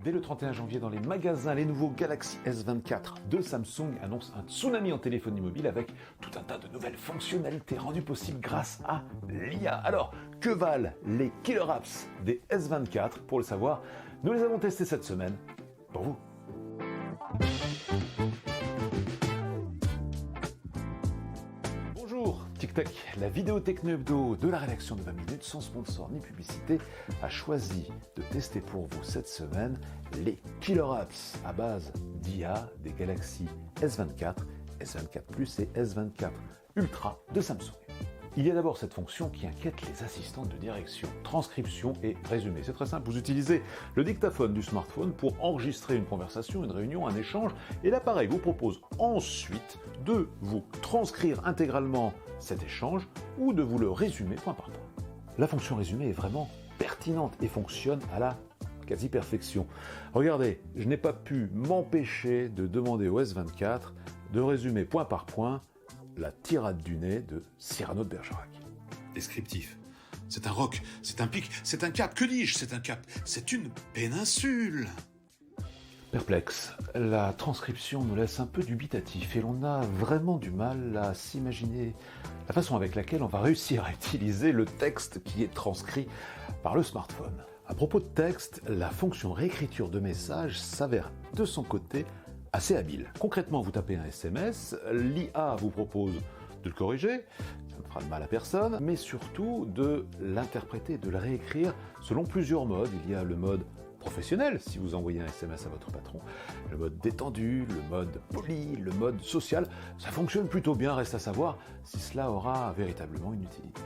Dès le 31 janvier, dans les magasins, les nouveaux Galaxy S24 de Samsung annoncent un tsunami en téléphonie mobile avec tout un tas de nouvelles fonctionnalités rendues possibles grâce à l'IA. Alors, que valent les killer apps des S24? Pour le savoir, nous les avons testés cette semaine pour vous. Bonjour, TicTac, la vidéo techno hebdo de la rédaction de 20 minutes, sans sponsor ni publicité, a choisi de tester pour vous cette semaine les killer apps à base d'IA des Galaxy S24, S24 Plus et S24 Ultra de Samsung. Il y a d'abord cette fonction qui inquiète les assistantes de direction, transcription et résumé. C'est très simple, vous utilisez le dictaphone du smartphone pour enregistrer une conversation, une réunion, un échange, et l'appareil vous propose ensuite de vous transcrire intégralement cet échange ou de vous le résumer point par point. La fonction résumé est vraiment pertinente et fonctionne à la quasi-perfection. Regardez, je n'ai pas pu m'empêcher de demander au S24 de résumer point par point la tirade du nez de Cyrano de Bergerac. Descriptif. C'est un roc, c'est un pic, c'est un cap. Que dis-je? C'est un cap. C'est une péninsule. Perplexe, la transcription nous laisse un peu dubitatif et l'on a vraiment du mal à s'imaginer la façon avec laquelle on va réussir à utiliser le texte qui est transcrit par le smartphone. À propos de texte, la fonction réécriture de messages s'avère de son côté assez habile. Concrètement, vous tapez un SMS, l'IA vous propose de le corriger, ça ne fera de mal à personne, mais surtout de l'interpréter, de le réécrire selon plusieurs modes. Il y a le mode professionnel, si vous envoyez un SMS à votre patron, le mode détendu, le mode poli, le mode social. Ça fonctionne plutôt bien, reste à savoir si cela aura véritablement une utilité.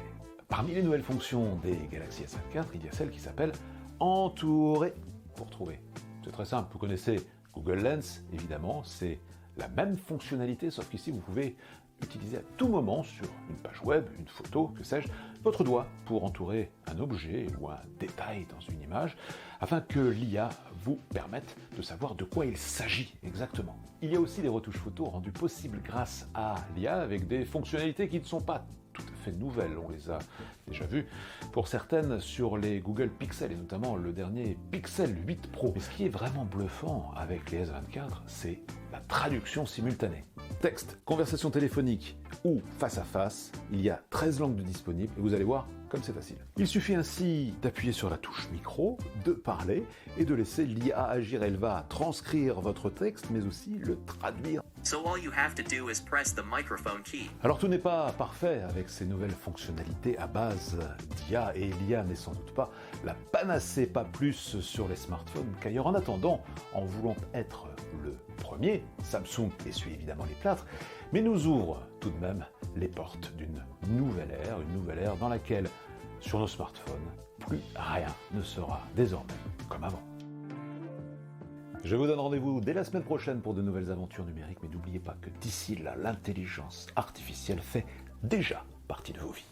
Parmi les nouvelles fonctions des Galaxy S24, il y a celle qui s'appelle Entourer pour trouver. C'est très simple, vous connaissez Google Lens, évidemment, c'est la même fonctionnalité, sauf qu'ici, vous pouvez utiliser à tout moment, sur une page web, une photo, que sais-je, votre doigt pour entourer un objet ou un détail dans une image, afin que l'IA vous permette de savoir de quoi il s'agit exactement. Il y a aussi des retouches photos rendues possibles grâce à l'IA, avec des fonctionnalités qui ne sont pas tout à fait nouvelles, on les a déjà vues, pour certaines sur les Google Pixel, et notamment le dernier Pixel 8 Pro. Mais ce qui est vraiment bluffant avec les S24, c'est la traduction simultanée. Texte, conversation téléphonique ou face à face, il y a 13 langues de disponibles, et vous allez voir comme c'est facile. Il suffit ainsi d'appuyer sur la touche micro, de parler et de laisser l'IA agir. Elle va transcrire votre texte, mais aussi le traduire. So all you have to do is press the microphone key. Alors tout n'est pas parfait avec ces nouvelles fonctionnalités à base d'IA, et l'IA n'est sans doute pas la panacée, pas plus sur les smartphones qu'ailleurs. En attendant, en voulant être le premier, Samsung essuie évidemment les plâtres, mais nous ouvre tout de même les portes d'une nouvelle ère dans laquelle, sur nos smartphones, plus rien ne sera désormais comme avant. Je vous donne rendez-vous dès la semaine prochaine pour de nouvelles aventures numériques, mais n'oubliez pas que d'ici là, l'intelligence artificielle fait déjà partie de vos vies.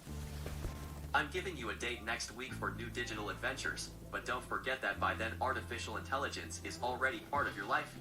I'm giving you a date next week for new digital adventures, but don't forget that by then artificial intelligence is already part of your life.